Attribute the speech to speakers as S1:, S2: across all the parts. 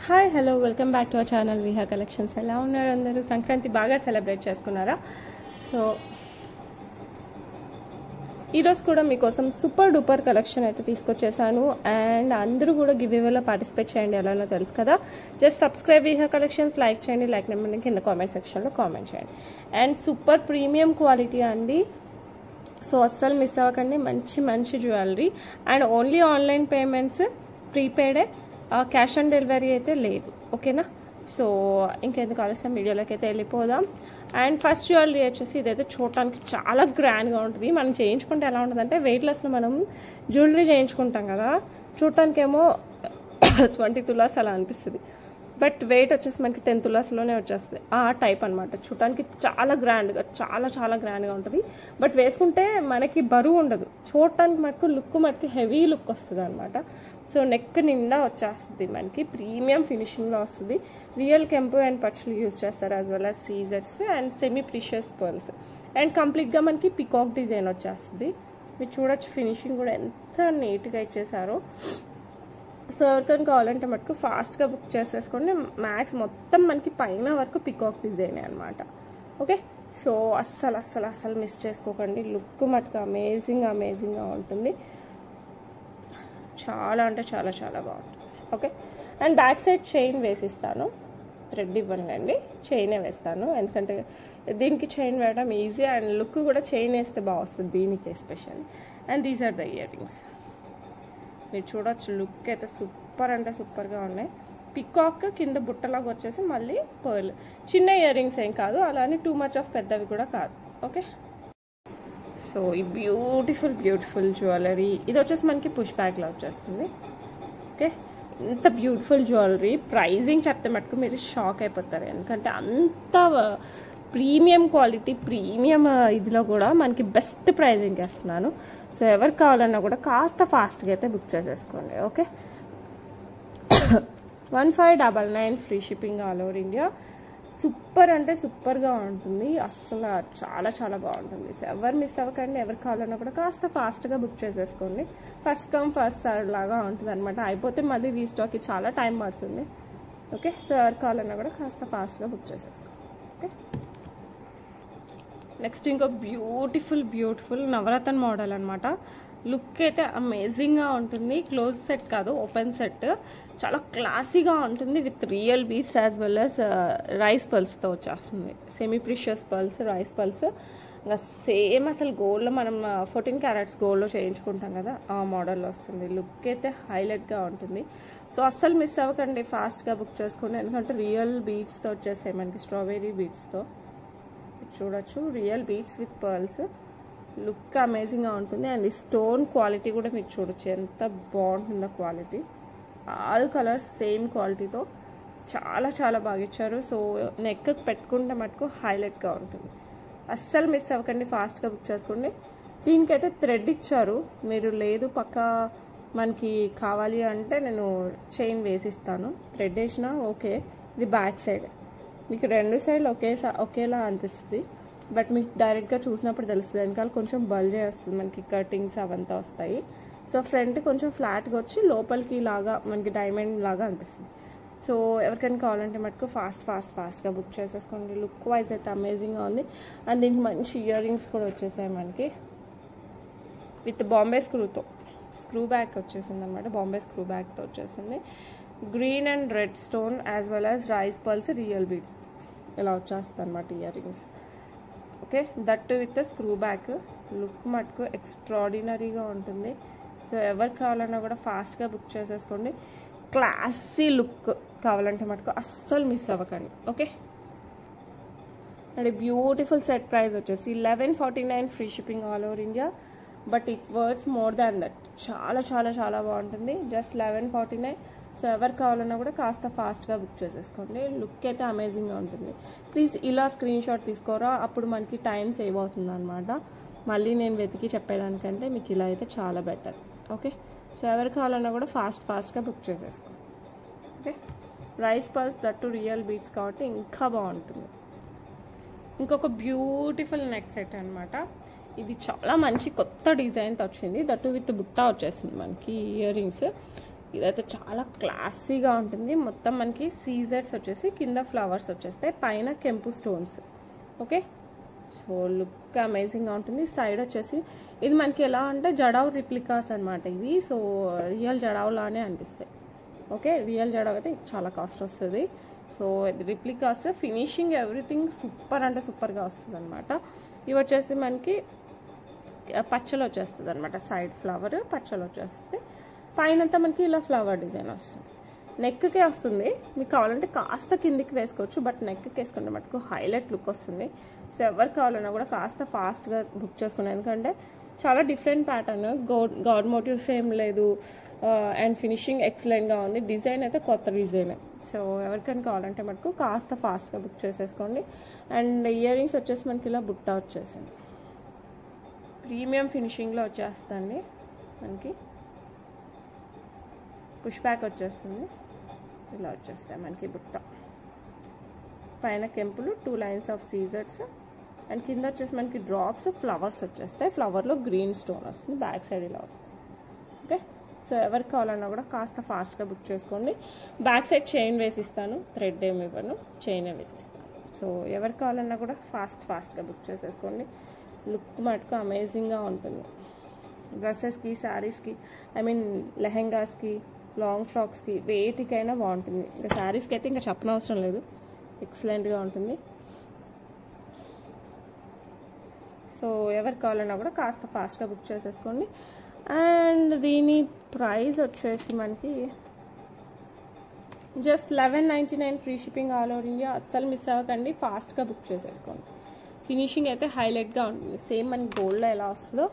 S1: Hi hello welcome back to our channel Viha collections. ఎలా ఉన్నారు అందరూ? సంక్రాంతి బాగా సెలబ్రేట్ చేసుకున్నారా? సో ఈరోజు కూడా మీకోసం సూపర్ డూపర్ కలెక్షన్ అయితే తీసుకొచ్చేసాను. అండ్ అందరూ కూడా గివ్ అవేలో పార్టిసిపేట్ చేయండి, ఎలానో తెలుసు కదా. Just subscribe Viha collections, like చేయండి, లైక్ నెంబర్ని కింద కామెంట్ సెక్షన్లో కామెంట్ చేయండి. అండ్ సూపర్ ప్రీమియం క్వాలిటీ అండి, సో అస్సలు మిస్ అవ్వకండి. మంచి మంచి jewellery and only online payments, ప్రీపెయిడే, క్యాష్ ఆన్ డెలివరీ అయితే లేదు. ఓకేనా? సో ఇంకెందుకు ఆలస్యం, వీడియోలోకి అయితే వెళ్ళిపోదాం. అండ్ ఫస్ట్ జ్యువెలరీ వచ్చేసి ఇదైతే చూడటానికి చాలా గ్రాండ్గా ఉంటుంది. మనం చేయించుకుంటే ఎలా ఉంటుందంటే, వెయిట్లెస్లో మనం జ్యువెలరీ చేయించుకుంటాం కదా, చూడటానికేమో 20 తులాస్ అలా అనిపిస్తుంది, బట్ వెయిట్ వచ్చేసి మనకి 10 తులాస్లోనే వచ్చేస్తుంది. ఆ టైప్ అనమాట. చూడటానికి చాలా గ్రాండ్గా, చాలా చాలా గ్రాండ్గా ఉంటుంది, బట్ వేసుకుంటే మనకి బరువు ఉండదు. చూడటానికి మటుకు లుక్ మటుకు హెవీ లుక్ వస్తుంది అనమాట. సో నెక్ నిండా వచ్చేస్తుంది, మనకి ప్రీమియం ఫినిషింగ్లో వస్తుంది. రియల్ కెంపు అండ్ పచ్చులు యూజ్ చేస్తారు, యాజ్ వెల్ యాజ్ సీజెట్స్ and semi precious pearls. And కంప్లీట్గా మనకి పికాక్ డిజైన్ వచ్చేస్తుంది. మీరు చూడొచ్చు ఫినిషింగ్ కూడా ఎంత నీట్గా ఇచ్చేసారో. సో ఎవరికైనా కావాలంటే మటుకు ఫాస్ట్గా బుక్ చేసేసుకోండి. మ్యాక్స్ మొత్తం మనకి పైన వరకు పికాక్ డిజైనే అనమాట. ఓకే, సో అస్సలు అస్సలు అస్సలు మిస్ చేసుకోకండి. లుక్ మటుకు అమేజింగ్గా ఉంటుంది. చాలా అంటే చాలా చాలా బాగుంటుంది. Okay, and back side chain వేసిస్తాను. థ్రెడ్ ఇవ్వనండి, చైనే వేస్తాను, ఎందుకంటే దీనికి చైన్ వేయడం ఈజీ అండ్ లుక్ కూడా చైన్ వేస్తే బాగా వస్తుంది దీనికి ఎస్పెషల్లీ. And these are the earrings. మీరు చూడొచ్చు, లుక్ అయితే సూపర్ అంటే సూపర్గా ఉన్నాయి. పికాక్ కింద బుట్టలాగా వచ్చేసి మళ్ళీ పర్ల్. చిన్న ఇయర్ రింగ్స్ ఏం కాదు, అలానే టూ మచ్ ఆఫ్ పెద్దవి కూడా కాదు. ఓకే, సో ఈ బ్యూటిఫుల్ జ్యువెలరీ ఇది వచ్చేసి మనకి పుష్ బ్యాక్లో వచ్చేస్తుంది. ఓకే, ఇంత బ్యూటిఫుల్ జ్యువెలరీ ప్రైజింగ్ చెప్తే మటుకు మీరు షాక్ అయిపోతారు, ఎందుకంటే అంత ప్రీమియం క్వాలిటీ, ప్రీమియం ఇదిలో కూడా మనకి బెస్ట్ ప్రైజింగ్ వేస్తున్నాను. సో ఎవరికి కావాలన్నా కూడా కాస్త ఫాస్ట్గా అయితే బుక్ చేసేసుకోండి. Okay, 1599 free shipping all over India. Super అంటే సూపర్గా ఉంటుంది, అస్సలు చాలా చాలా బాగుంటుంది. సో ఎవరు మిస్ అవ్వకండి. ఎవరికి కావాలన్నా కూడా కాస్త ఫాస్ట్గా బుక్ చేసేసుకోండి. ఫస్ట్ కమ్ ఫస్ట్ సర్వ్ లాగా ఉంటుంది అనమాట. అయిపోతే మళ్ళీ రీస్టాక్కి చాలా టైం పడుతుంది. ఓకే, సో ఎవరికి కావాలన్నా కూడా కాస్త ఫాస్ట్గా బుక్ చేసేసుకోండి. ఓకే, నెక్స్ట్ ఇంకో బ్యూటిఫుల్ నవరత్న మోడల్ అనమాట. లుక్ అయితే అమేజింగ్గా ఉంటుంది. క్లోజ్ సెట్ కాదు, ఓపెన్ సెట్. చాలా క్లాసీగా ఉంటుంది with real beads as well as rice పల్స్తో వచ్చేస్తుంది. Semi precious pearls, rice pearls. ఇంకా సేమ్ అసలు గోల్డ్లో మనం 14 క్యారెట్స్ గోల్డ్లో చేయించుకుంటాం కదా, ఆ మోడల్లో వస్తుంది. లుక్ అయితే హైలైట్గా ఉంటుంది. సో అస్సలు మిస్ అవ్వకండి, ఫాస్ట్గా బుక్ చేసుకోండి, ఎందుకంటే రియల్ బీడ్స్తో వచ్చేసాయి మనకి, స్ట్రాబెర్రీ బీడ్స్తో. చూడొచ్చు, real beads with pearls. Look అమేజింగ్గా ఉంటుంది. అండ్ ఈ స్టోన్ క్వాలిటీ కూడా మీరు చూడొచ్చు ఎంత బాగుంటుందో క్వాలిటీ. ఆల్ కలర్స్ సేమ్ క్వాలిటీతో చాలా చాలా బాగా ఇచ్చారు. సో నెక్ పెట్టుకుంటే మటుకు హైలైట్గా ఉంటుంది. అస్సలు మిస్ అవ్వకండి, ఫాస్ట్గా బుక్ చేసుకోండి. దీనికైతే థ్రెడ్ ఇచ్చారు, మీరు లేదు పక్కా మనకి కావాలి అంటే నేను చైన్ వేసిస్తాను. థ్రెడ్ వేసినా ఓకే. ఇది బ్యాక్ సైడ్, మీకు రెండు సైడ్లు ఒకేలా అనిపిస్తుంది, బట్ మీకు డైరెక్ట్గా చూసినప్పుడు తెలుస్తుంది. వెనకాల కొంచెం బల్జే వస్తుంది, మనకి కటింగ్స్ అవంతా వస్తాయి. సో ఫ్రంట్ కొంచెం ఫ్లాట్గా వచ్చి లోపలికి లాగా మనకి డైమండ్ లాగా అనిపిస్తుంది. సో ఎవరికైనా కావాలంటే మటుకు ఫాస్ట్గా బుక్ చేసేసుకోండి. లుక్ వైజ్ అయితే అమేజింగ్గా ఉంది. అండ్ దీనికి మంచి ఇయర్ రింగ్స్ కూడా వచ్చేసాయి మనకి, విత్ బాంబే స్క్రూ బ్యాక్ వచ్చేసింది అనమాట. బాంబే స్క్రూ బ్యాక్తో వచ్చేసింది. Green and red stone as well as rice pearls, real beads ఇలా వచ్చేస్తుంది అనమాట ear rings. Okay, that with screw back. Look మటుకు ఎక్స్ట్రాడినరీగా ఉంటుంది. సో ఎవరికి కావాలన్నా కూడా ఫాస్ట్గా బుక్ చేసేసుకోండి. క్లాసీ లుక్ కావాలంటే మటుకు అస్సలు మిస్ అవ్వకండి. Okay, and beautiful set price వచ్చేసి 1149 free shipping all over India, but it worths more than that. చాలా చాలా చాలా బాగుంటుంది. జస్ట్ 1149. సో ఎవరికి కావాలన్నా కూడా కాస్త ఫాస్ట్గా బుక్ చేసేసుకోండి. లుక్ అయితే అమేజింగ్గా ఉంటుంది. ప్లీజ్ ఇలా స్క్రీన్ షాట్ తీసుకోరా, అప్పుడు మనకి టైం సేవ్ అవుతుంది అనమాట. మళ్ళీ నేను వెతికి చెప్పేదానికంటే మీకు ఇలా అయితే చాలా బెటర్. ఓకే, సో ఎవరికి కావాలన్నా కూడా ఫాస్ట్గా బుక్ చేసేసుకోండి. Okay, rice pearls that real beads కాబట్టి ఇంకా బాగుంటుంది. ఇంకొక బ్యూటిఫుల్ నెక్ సెట్ అనమాట. ఇది చాలా మంచి కొత్త డిజైన్తో వచ్చింది, దట్టు విత్ బుట్ట వచ్చేసింది మనకి ఇయర్ రింగ్స్. ఇదైతే చాలా క్లాసీగా ఉంటుంది. మొత్తం మనకి సీజర్స్ వచ్చేసి కింద ఫ్లవర్స్ వచ్చేస్తాయి, పైన కెంపు స్టోన్స్. ఓకే, సో లుక్ అమేజింగ్గా ఉంటుంది. సైడ్ వచ్చేసి ఇది మనకి ఎలా అంటే జడావ్ రిప్లికాస్ అనమాట ఇవి. సో రియల్ జడావ్ లానే అనిపిస్తాయి. ఓకే, రియల్ జడావ్ అయితే చాలా కాస్ట్ వస్తుంది. So replicas finishing everything super అంటే సూపర్గా వస్తుంది అనమాట. ఇవి వచ్చేసి మనకి పచ్చలు వచ్చేస్తుంది అనమాట. సైడ్ ఫ్లవర్ పచ్చలు వచ్చేస్తుంది, పైనంతా మనకి ఇలా ఫ్లవర్ డిజైన్ వస్తుంది. నెక్కే వస్తుంది, మీకు కావాలంటే కాస్త కిందికి వేసుకోవచ్చు, బట్ నెక్కి వేసుకుంటే మటుకు హైలైట్ లుక్ వస్తుంది. సో ఎవరు కావాలన్నా కూడా కాస్త ఫాస్ట్గా బుక్ చేసుకున్నాను, ఎందుకంటే చాలా డిఫరెంట్ ప్యాటర్న్, గాడ్ మోటివ్స్ ఏం లేదు, అండ్ ఫినిషింగ్ ఎక్సలెంట్గా ఉంది. డిజైన్ అయితే కొత్త డిజైన్. సో ఎవరికైనా కావాలంటే మటుకు కాస్త ఫాస్ట్గా బుక్ చేసేసుకోండి. అండ్ ఇయర్ రింగ్స్ వచ్చేసి మనకి ఇలా బుట్ట వచ్చేసింది, ప్రీమియం ఫినిషింగ్లో వచ్చేస్తుంది. మనకి పుష్ బ్యాక్ వచ్చేస్తుంది, ఇలా వచ్చేస్తాయి మనకి బుట్ట. పైన కెంపులు 2 లైన్స్ ఆఫ్ సీజర్స్, అండ్ కింద వచ్చేసి మనకి డ్రాప్స్ ఫ్లవర్స్ వచ్చేస్తాయి. ఫ్లవర్లో గ్రీన్ స్టోన్ వస్తుంది, బ్యాక్ సైడ్ ఇలా వస్తుంది. ఓకే, సో ఎవరికి కావాలన్నా కూడా కాస్త ఫాస్ట్గా బుక్ చేసుకోండి. బ్యాక్ సైడ్ చైన్ వేసిస్తాను, థ్రెడ్ ఏమి ఇవ్వను, చైనే వేసిస్తాను. సో ఎవరికి కావాలన్నా కూడా ఫాస్ట్గా బుక్ చేసేసుకోండి. లుక్ మటుకు అమేజింగ్గా ఉంటుంది. డ్రెస్సెస్కి, శారీస్కి, ఐ మీన్ లెహెంగాస్కి, లాంగ్ ఫ్రాక్స్కి, వేటికైనా బాగుంటుంది. ఇంకా శారీస్కి అయితే ఇంకా చెప్పనవసరం లేదు, ఎక్సలెంట్గా ఉంటుంది. సో ఎవరికి కావాలన్నా కూడా కాస్త ఫాస్ట్గా బుక్ చేసేసుకోండి. అండ్ దీని ప్రైస్ వచ్చేసి మనకి just 1199 free shipping all over India. అస్సలు మిస్ అవ్వకండి, ఫాస్ట్గా బుక్ చేసేసుకోండి. ఫినిషింగ్ అయితే హైలైట్గా ఉంటుంది, సేమ్ మనకి గోల్డ్లో ఎలా వస్తుందో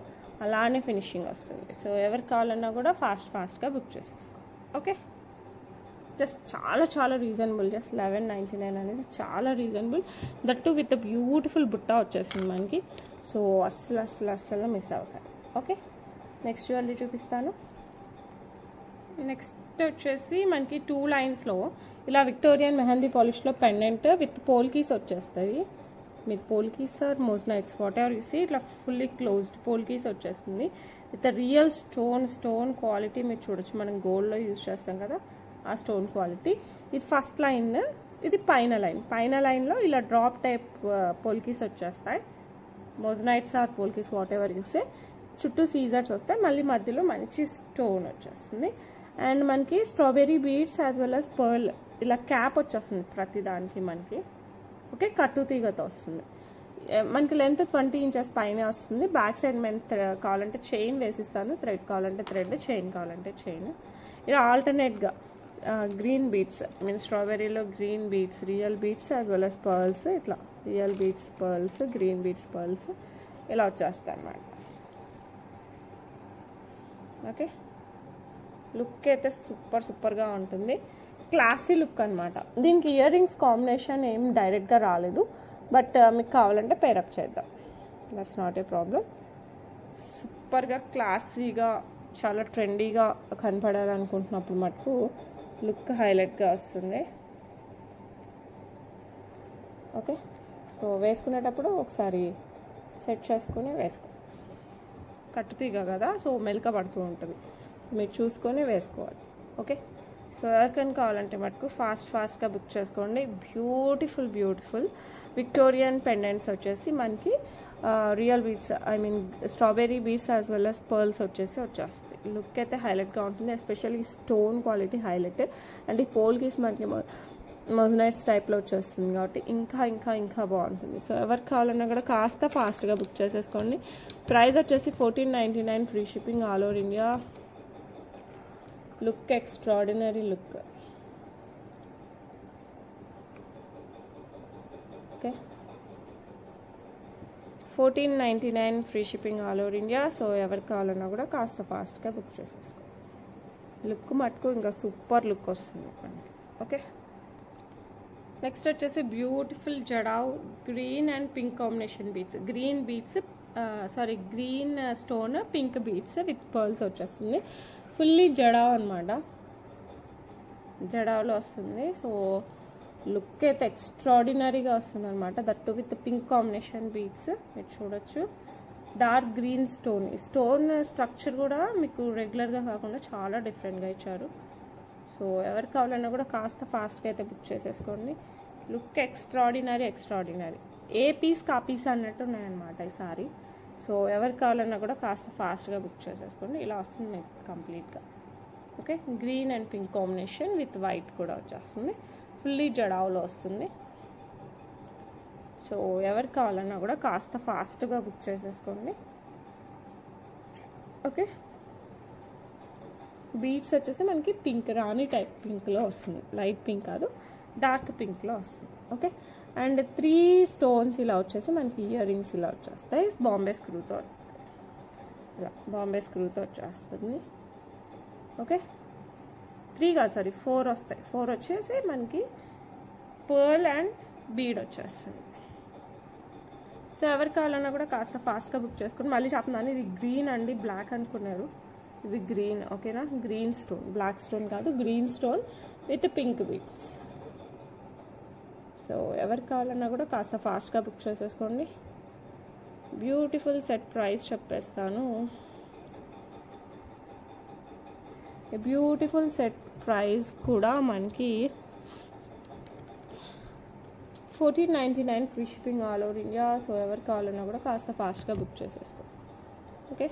S1: అలానే ఫినిషింగ్ వస్తుంది. సో ఎవరికి కావాలన్నా కూడా ఫాస్ట్గా బుక్ చేసేసుకోండి. ఓకే, జస్ట్ చాలా రీజనబుల్. జస్ట్ 1199 అనేది చాలా రీజనబుల్, దట్టు విత్ బ్యూటిఫుల్ బుట్ట వచ్చేసింది మనకి. సో అస్సలు మిస్ అవ్వకండి. ఓకే, నెక్స్ట్ జ్యువెలరీ చూపిస్తాను. నెక్స్ట్ వచ్చేసి మనకి 2 లైన్స్లో ఇలా విక్టోరియన్ మెహందీ పాలిష్లో పెండెంట్ విత్ పోల్కీస్ వచ్చేస్తుంది. మీకు polkis or moissanites whatever ఇసి ఇట్లా ఫుల్లీ క్లోజ్డ్ పోల్కీస్ వచ్చేస్తుంది విత్ రియల్ స్టోన్ క్వాలిటీ. మీరు చూడొచ్చు, మనం గోల్డ్లో యూజ్ చేస్తాం కదా ఆ స్టోన్ క్వాలిటీ. ఇది ఫస్ట్ లైన్, ఇది పైన లైన్లో ఇలా డ్రాప్ టైప్ పోల్కీస్ వచ్చేస్తాయి. Moissanites or polkis whatever యూసే. చుట్టూ సీజర్స్ వస్తాయి, మళ్ళీ మధ్యలో మంచి స్టోన్ వచ్చేస్తుంది. అండ్ మనకి strawberry beads as well as pearl ఇలా క్యాప్ వచ్చేస్తుంది ప్రతి దానికి మనకి. ఓకే, కట్టు తీగతో వస్తుంది. మనకి లెంత్ 20 ఇంచెస్ పైన వస్తుంది. బ్యాక్ సైడ్ మేము కావాలంటే చైన్ వేసిస్తాను, థ్రెడ్ కావాలంటే థ్రెడ్, చైన్ కావాలంటే చైన్. ఇలా ఆల్టర్నేట్గా గ్రీన్ బీడ్స్, ఐ మీన్ స్ట్రాబెర్రీలో green beads, real beads as well as pearls, ఇట్లా real beads pearls, green beads pearls ఇలా వచ్చేస్తాయి అన్నమాట. ఓకే, లుక్ అయితే సూపర్గా ఉంటుంది, క్లాసీ లుక్ అనమాట. దీనికి ఇయర్ రింగ్స్ కాంబినేషన్ ఏం డైరెక్ట్గా రాలేదు, బట్ మీకు కావాలంటే పేరప్ చేద్దాం, దట్స్ నాట్ ఏ ప్రాబ్లం. సూపర్గా క్లాసీగా చాలా ట్రెండీగా కనపడాలనుకుంటున్నప్పుడు మటుకు లుక్ హైలైట్గా వస్తుంది. ఓకే, సో వేసుకునేటప్పుడు ఒకసారి సెట్ చేసుకొని వేసుకో. కట్టుతీగ కదా, సో మెలక పడుతూ ఉంటుంది, సో మీరు చూసుకొని వేసుకోవాలి. ఓకే, సో ఎవరికైనా కావాలంటే మటుకు ఫాస్ట్గా బుక్ చేసుకోండి. బ్యూటిఫుల్ విక్టోరియన్ పెండెంట్స్ వచ్చేసి మనకి real beads, I mean strawberry beads as well as pearls వచ్చేస్తాయి. లుక్ అయితే హైలైట్గా ఉంటుంది, especially stone quality highlight. And ఈ పోల్కీస్ మనకి మోజనైట్స్ టైప్లో వచ్చేస్తుంది కాబట్టి ఇంకా బాగుంటుంది. సో ఎవరికి కావాలన్నా కూడా కాస్త ఫాస్ట్గా బుక్ చేసేసుకోండి. ప్రైస్ వచ్చేసి 1499 free shipping all over India. Look extraordinary look. Okay, 1499 free shipping all over India. So ఎవరికి కావాలన్నా కూడా కాస్త ఫాస్ట్గా బుక్ చేసేసుకోండి. లుక్ మటుకు ఇంకా సూపర్ లుక్ వస్తుంది మనకి. ఓకే, నెక్స్ట్ వచ్చేసి beautiful jadau green and pink combination beads, green stone pink beads with pearls వచ్చేస్తుంది. ఫుల్లీ జడావ్ అనమాట, జడావ్లో వస్తుంది. సో లుక్ అయితే ఎక్స్ట్రాడినరీగా వస్తుంది అనమాట, that with pink combination beads. మీరు చూడొచ్చు, డార్క్ గ్రీన్ స్టోన్. ఈ స్టోన్ స్ట్రక్చర్ కూడా మీకు రెగ్యులర్గా కాకుండా చాలా డిఫరెంట్గా ఇచ్చారు. సో ఎవరికి కావాలన్నా కూడా కాస్త ఫాస్ట్గా అయితే బుక్ చేసేసుకోండి. Look extraordinary. ఏ పీస్ కా పీస్ అన్నట్టు ఉన్నాయన్నమాట ఈసారి. సో ఎవరికి కావాలన్నా కూడా కాస్త ఫాస్ట్గా బుక్ చేసేసుకోండి. ఇలా వస్తుంది కంప్లీట్గా. Okay, green and pink combination with white కూడా వచ్చేస్తుంది. ఫుల్లీ జడావులో వస్తుంది. సో ఎవరికి కావాలన్నా కూడా కాస్త ఫాస్ట్గా బుక్ చేసేసుకోండి. ఓకే, బీడ్స్ వచ్చేసి మనకి పింక్ రాణి టైప్ పింక్లో వస్తుంది. లైట్ పింక్ కాదు, డార్క్ పింక్లో వస్తుంది. ఓకే, అండ్ 3 స్టోన్స్ ఇలా వచ్చేసి మనకి ఇయర్ రింగ్స్ ఇలా వచ్చేస్తాయి. బాంబే స్క్రూతో వస్తాయి. ఇలా బాంబే స్క్రూతో వచ్చేస్తుంది. ఓకే, 3 కాదు సారీ 4 వస్తాయి. 4 వచ్చేసి మనకి పర్ల్ అండ్ బీడ్ వచ్చేస్తుంది. సో ఎవరికి కావాలన్నా కూడా కాస్త ఫాస్ట్గా బుక్ చేసుకుని, మళ్ళీ చెప్తున్నాను ఇది గ్రీన్ అండి, బ్లాక్ అనుకున్నారు. ఇవి గ్రీన్. ఓకేనా, గ్రీన్ స్టోన్, బ్లాక్ స్టోన్ కాదు, green stone with pink beads. So ఎవరికి కావాలన్నా కూడా కాస్త ఫాస్ట్గా బుక్ చేసేసుకోండి. బ్యూటిఫుల్ సెట్ ప్రైస్ చెప్పేస్తాను. బ్యూటిఫుల్ సెట్ ప్రైస్ కూడా మనకి 1499 free shipping all over India. So ఎవరికి కావాలన్నా కూడా కాస్త ఫాస్ట్గా బుక్ చేసేసుకో. Okay,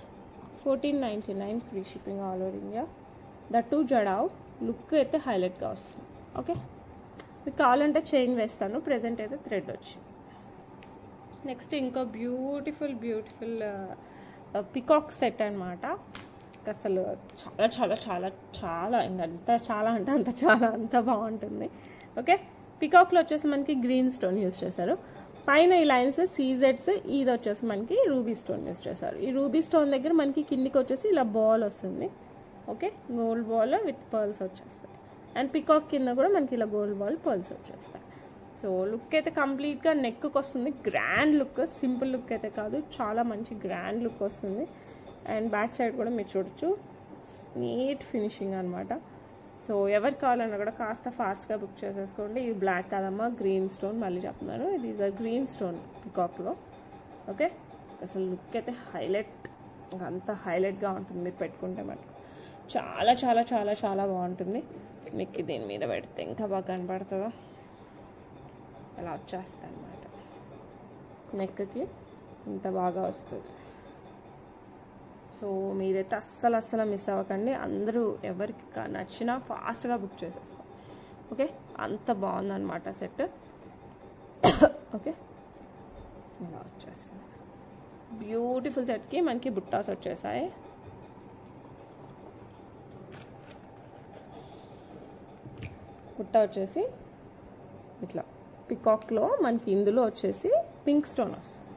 S1: 1499 free shipping all over India. That jadau look అయితే హైలైట్గా వస్తుంది. ఓకే, మీకు కావాలంటే చైన్ వేస్తాను, ప్రజెంట్ అయితే థ్రెడ్ వచ్చి. నెక్స్ట్ ఇంకో బ్యూటిఫుల్ పికాక్ సెట్ అనమాట. అసలు చాలా చాలా చాలా చాలా ఇంకంత చాలా అంటే అంత బాగుంటుంది. ఓకే, పికాక్లో వచ్చేసి మనకి గ్రీన్ స్టోన్ యూజ్ చేశారు. పైన ఈ లైన్స్ సీజెడ్స్, ఇది వచ్చేసి మనకి రూబీ స్టోన్ యూజ్ చేశారు. ఈ రూబీ స్టోన్ దగ్గర మనకి కిందికి వచ్చేసి ఇలా బాల్ వస్తుంది. Okay, gold ball with pearls వచ్చేస్తాయి. అండ్ పికాక్ కింద కూడా మనకి ఇలా గోల్డ్ బాల్ పర్ల్స్ వచ్చేస్తాయి. సో లుక్ అయితే కంప్లీట్గా నెక్కి వస్తుంది. గ్రాండ్ లుక్, సింపుల్ లుక్ అయితే కాదు, చాలా మంచి గ్రాండ్ లుక్ వస్తుంది. అండ్ బ్యాక్ సైడ్ కూడా మీరు చూడొచ్చు, నీట్ ఫినిషింగ్ అనమాట. సో ఎవరికి కావాలన్నా కూడా కాస్త ఫాస్ట్గా బుక్ చేసేసుకోండి. ఇది బ్లాక్ కాదమ్మా, గ్రీన్ స్టోన్. మళ్ళీ చెప్తున్నాను, ఇది ఈజ్ అ గ్రీన్ స్టోన్ పికాక్లో. ఓకే, అసలు లుక్ అయితే హైలైట్, అంత హైలైట్గా ఉంటుంది. మీరు పెట్టుకుంటే మటుకు చాలా చాలా చాలా చాలా బాగుంటుంది. మీకు దీని మీద పెడితే ఇంకా బాగా కనపడుతుందా, అలా వచ్చేస్తుంది అన్నమాట. నెక్కి ఇంత బాగా వస్తుంది. సో మీరైతే అస్సలు మిస్ అవ్వకండి. అందరూ ఎవరికి నచ్చినా ఫాస్ట్గా బుక్ చేసేసుకోండి. ఓకే, అంత బాగుందన్నమాట సెట్. ఓకే, ఇలా వచ్చేస్తుంది. బ్యూటిఫుల్ సెట్కి మనకి బుట్టాస్ వచ్చేసాయి. బుట్ట వచ్చేసి ఇట్లా పికాక్లో మనకి ఇందులో వచ్చేసి పింక్ స్టోన్ వస్తుంది.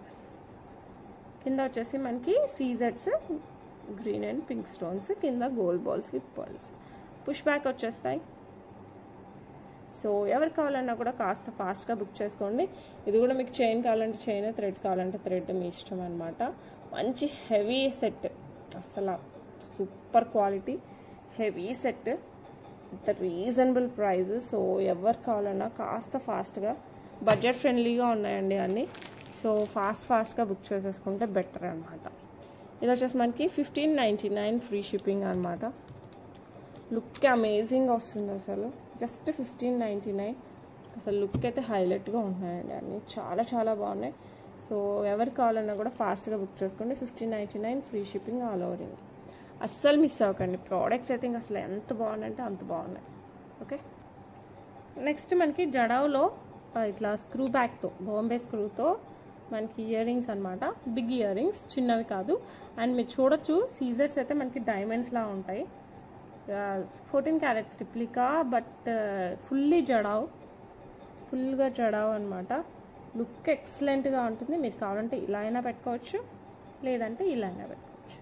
S1: కింద వచ్చేసి మనకి సీజెడ్స్ గ్రీన్ అండ్ పింక్ స్టోన్స్, కింద gold balls with pearls. Push back వచ్చేస్తాయి. సో ఎవరికి కావాలన్నా కూడా కాస్త ఫాస్ట్గా బుక్ చేసుకోండి. ఇది కూడా మీకు చైన్ కావాలంటే చైన్, థ్రెడ్ కావాలంటే థ్రెడ్, మీ ఇష్టం అనమాట. మంచి హెవీ సెట్, అసలు super quality heavy set with reasonable price. So ఎవరికి కావాలన్నా కాస్త ఫాస్ట్గా, బడ్జెట్ ఫ్రెండ్లీగా ఉన్నాయండి అన్నీ. సో ఫాస్ట్గా బుక్ చేసేసుకుంటే బెటర్ అనమాట. ఇది వచ్చేసి మనకి 1599 ఫ్రీ షిప్పింగ్ అనమాట. లుక్ అమేజింగ్ వస్తుంది అసలు, జస్ట్ 1599. అసలు లుక్ అయితే హైలైట్గా ఉంటున్నాయండి అన్నీ, చాలా చాలా బాగున్నాయి. సో ఎవరికి కావాలన్నా కూడా ఫాస్ట్గా బుక్ చేసుకోండి. 1599 free shipping all over India. అస్సలు మిస్ అవ్వకండి. ప్రోడక్ట్స్ అయితే ఇంకా అసలు ఎంత బాగున్నాయంటే అంత బాగున్నాయి. ఓకే, నెక్స్ట్ మనకి జడావులో ఇట్లా స్క్రూ బ్యాక్తో, బాంబే స్క్రూతో మనకి ఇయర్ రింగ్స్ అనమాట. బిగ్ ఇయర్ రింగ్స్, చిన్నవి కాదు. అండ్ మీరు చూడొచ్చు సీజర్స్ అయితే మనకి డైమండ్స్లా ఉంటాయి. 14 carrots replica, but fully jadau, ఫుల్గా జడావు అనమాట. లుక్ ఎక్సలెంట్గా ఉంటుంది. మీరు కావాలంటే ఇలా అయినా పెట్టుకోవచ్చు, లేదంటే ఇలా అయినా పెట్టుకోవచ్చు,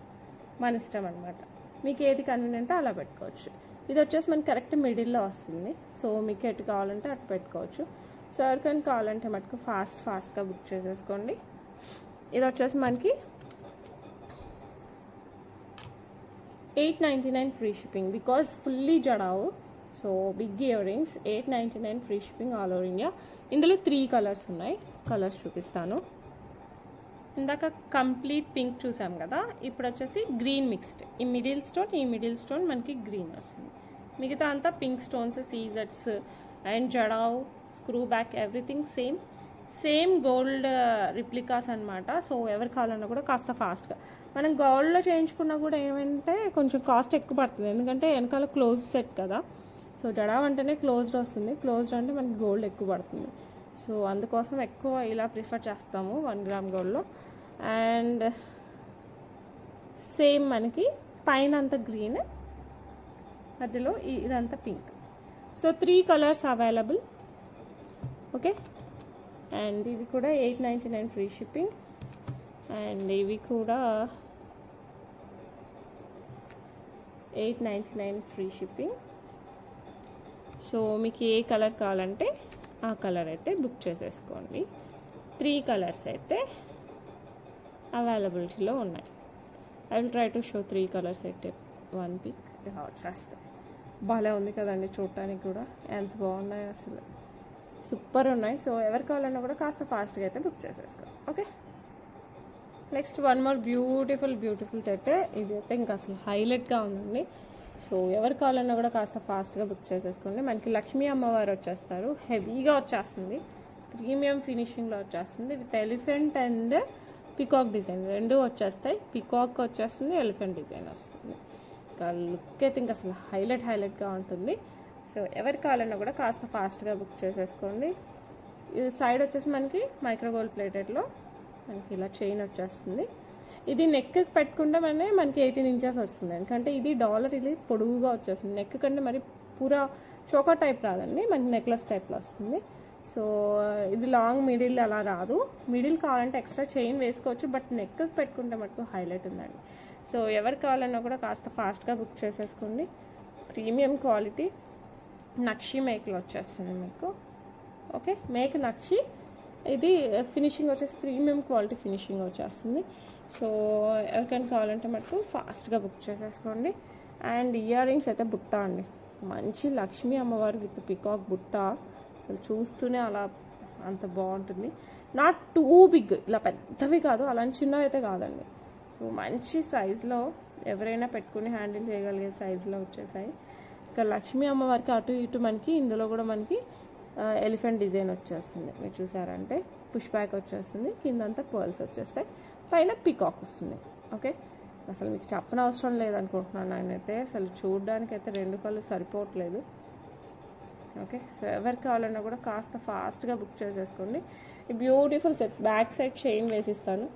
S1: మన ఇష్టం అనమాట. మీకు ఏది కన్వీనియంటే అలా పెట్టుకోవచ్చు. ఇది వచ్చేసి మనకి కరెక్ట్ మిడిల్లో వస్తుంది. సో మీకు ఎటు కావాలంటే అటు పెట్టుకోవచ్చు. సో ఎవరికైనా కావాలంటే మటుకు ఫాస్ట్గా బుక్ చేసేసుకోండి. ఇది వచ్చేసి మనకి 899 ఫ్రీ షిప్పింగ్, బికాజ్ ఫుల్లీ జడావు. So big ear rings, 899 free shipping all over India. ఇందులో 3 కలర్స్ ఉన్నాయి, కలర్స్ చూపిస్తాను. ఇందాక కంప్లీట్ పింక్ చూసాం కదా, ఇప్పుడు వచ్చేసి గ్రీన్ మిక్స్డ్. ఈ మిడిల్ స్టోన్ మనకి గ్రీన్ వస్తుంది. మిగతా అంతా పింక్ స్టోన్స్, సీజెట్స్ and jadau, screw back, everything same gold replicas అనమాట. సో ఎవరు కావాలన్నా కూడా కాస్త ఫాస్ట్గా, మనం గోల్డ్లో చేయించుకున్నా కూడా ఏమంటే కొంచెం కాస్ట్ ఎక్కువ పడుతుంది, ఎందుకంటే వెనకాల క్లోజ్ సెట్ కదా. సో జడావ్ అంటేనే క్లోజ్డ్ వస్తుంది, క్లోజ్డ్ అంటే మనకి గోల్డ్ ఎక్కువ పడుతుంది. సో అందుకోసం ఎక్కువ ఇలా ప్రిఫర్ చేస్తాము 1 గ్రామ్ గోల్డ్లో. అండ్ సేమ్ మనకి పైన అంతా గ్రీన్, మధ్యలో ఇదంతా pink. So 3 colours available. Okay, and ఇవి కూడా 899 ఫ్రీ షిప్పింగ్. అండ్ ఇవి కూడా 899 ఫ్రీ షిప్పింగ్. సో మీకు ఏ కలర్ కావాలంటే ఆ కలర్ అయితే బుక్ చేసేసుకోండి. 3 కలర్స్ అయితే అవైలబిలిటీలో ఉన్నాయి. I will try to show 3 colours అయితే 1 పిక్ వచ్చేస్తాయి. భలే ఉంది కదండి చూడటానికి కూడా, ఎంత బాగున్నాయి అసలు, సూపర్ ఉన్నాయి. సో ఎవరు కావాలన్నా కూడా కాస్త ఫాస్ట్గా అయితే బుక్ చేసేసుకోండి. Okay, next 1 more beautiful set. ఇది అయితే ఇంకా అసలు హైలైట్గా ఉందండి. సో ఎవరు కావాలన్నా కూడా కాస్త ఫాస్ట్గా బుక్ చేసేసుకోండి. మనకి లక్ష్మీ అమ్మవారు వచ్చేస్తారు, హెవీగా వచ్చేస్తుంది, ప్రీమియం ఫినిషింగ్లో వచ్చేస్తుంది, with elephant and peacock design రెండు వచ్చేస్తాయి. పికాక్ వచ్చేస్తుంది, ఎలిఫెంట్ డిజైన్ వస్తుంది. ఇంకా లుక్ అయితే ఇంకా అసలు హైలైట్గా ఉంటుంది. సో ఎవరు కావాలన్నా కూడా కాస్త ఫాస్ట్గా బుక్ చేసేసుకోండి. ఇది సైడ్ వచ్చేసి మనకి మైక్రోగోల్డ్ ప్లేటెడ్లో మనకి ఇలా చైన్ వచ్చేస్తుంది. ఇది నెక్ పెట్టుకుంటే మనకి 18 ఇంచెస్ వస్తుంది, ఎందుకంటే ఇది డాలర్ ఇది పొడవుగా వచ్చేస్తుంది. నెక్ కంటే మరి పూరా చోకా టైప్ రాదండి, మనకి నెక్లెస్ టైప్లో వస్తుంది. సో ఇది లాంగ్ మిడిల్ అలా రాదు, మిడిల్ కావాలంటే ఎక్స్ట్రా చైన్ వేసుకోవచ్చు, బట్ నెక్ పెట్టుకుంటే మటుకు హైలైట్ ఉందండి. సో ఎవరు కావాలన్నా కూడా కాస్త ఫాస్ట్గా బుక్ చేసేసుకోండి. ప్రీమియం క్వాలిటీ నక్షి మేక్లో వచ్చేస్తుంది మీకు. ఓకే, మేక్ నక్షి, ఇది ఫినిషింగ్ వచ్చేసి ప్రీమియం క్వాలిటీ ఫినిషింగ్ వచ్చేస్తుంది. సో ఎవరికైనా కావాలంటే మటుకు ఫాస్ట్గా బుక్ చేసేసుకోండి. అండ్ ఇయర్ రింగ్స్ అయితే బుట్ట అండి, మంచి లక్ష్మీ అమ్మవారు విత్ పికాక్ బుట్ట, అసలు చూస్తూనే అలా అంత బాగుంటుంది. నాట్ టూ బిగ్, ఇలా పెద్దవి కాదు, అలాంటి చిన్నవి అయితే కాదండి. సో మంచి సైజులో ఎవరైనా పెట్టుకుని హ్యాండిల్ చేయగలిగే సైజులో వచ్చేసాయి. ఇక లక్ష్మీ అమ్మవారికి అటు ఇటు మనకి ఇందులో కూడా మనకి ఎలిఫెంట్ డిజైన్ వచ్చేస్తుంది. మీరు చూసారంటే పుష్ బ్యాక్ వచ్చేస్తుంది, కిందంతా పర్ల్స్ వచ్చేస్తాయి, పైన పికాక్ వస్తుంది. ఓకే, అసలు మీకు చెప్పనవసరం లేదనుకుంటున్నాను నేనైతే, అసలు చూడడానికి అయితే 2 కళ్ళు సరిపోవట్లేదు. ఓకే, సో ఎవరు కావాలన్నా కూడా కాస్త ఫాస్ట్గా బుక్ చేసేసుకోండి. ఈ beautiful set, back side chain వేసిస్తాను,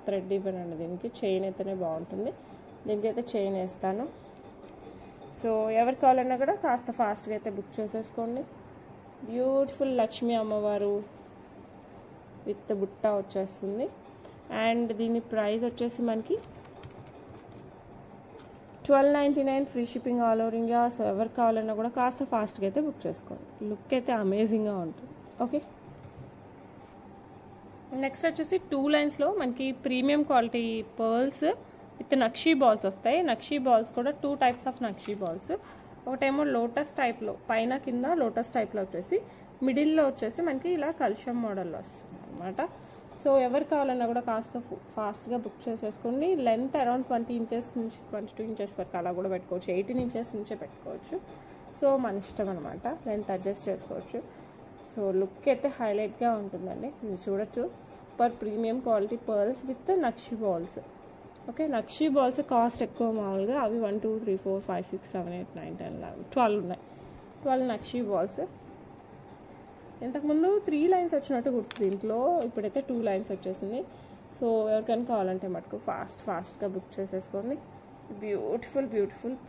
S1: థ్రెడ్ ఇవ్వనండి దీనికి, చైన్ అయితేనే బాగుంటుంది, దీనికి అయితే చైన్ వేస్తాను. సో ఎవరు కావాలన్నా కూడా కాస్త ఫాస్ట్గా అయితే బుక్ చేసేసుకోండి. బ్యూటిఫుల్ లక్ష్మీ అమ్మవారు విత్ బుట్ట వచ్చేస్తుంది. అండ్ దీని ప్రైస్ వచ్చేసి మనకి 1299 free shipping all over India. So ఎవరు కావాలన్నా కూడా కాస్త ఫాస్ట్గా అయితే బుక్ చేసుకోండి. లుక్ అయితే అమేజింగ్గా ఉంటుంది. ఓకే, నెక్స్ట్ వచ్చేసి 2 లైన్స్లో మనకి premium quality pearls with nakshi balls వస్తాయి. నక్షీ బాల్స్ కూడా 2 టైప్స్ ఆఫ్ నక్షీ బాల్స్. ఒకటేమో లోటస్ టైప్లో, పైన కింద లోటస్ టైప్లో వచ్చేసి, మిడిల్లో వచ్చేసి మనకి ఇలా కల్షం మోడల్లో వస్తుంది అనమాట. సో ఎవరు కావాలన్నా కూడా కాస్త ఫాస్ట్గా బుక్ చేసేసుకోండి. లెంత్ అరౌండ్ 20 ఇంచెస్ నుంచి 22 ఇంచెస్ వరకు అలా కూడా పెట్టుకోవచ్చు, 18 ఇంచెస్ నుంచే పెట్టుకోవచ్చు. సో మన ఇష్టం అనమాట, లెంత్ అడ్జస్ట్ చేసుకోవచ్చు. సో లుక్ అయితే హైలైట్గా ఉంటుందండి, మీరు చూడొచ్చు. Super premium quality pearls with nakshi balls. Okay, nakshi balls cost ఎక్కువ మామూలుగా, అవి 1 2 3 4 5 6 7 8 9 10 11 12 ఉన్నాయి. 12 నక్షి బాల్స్. ఇంతకుముందు 3 లైన్స్ వచ్చినట్టు గుర్తు దీంట్లో, ఇప్పుడైతే 2 లైన్స్ వచ్చేసింది. సో ఎవరికైనా కావాలంటే మటుకు ఫాస్ట్గా బుక్ చేసేసుకోండి. Beautiful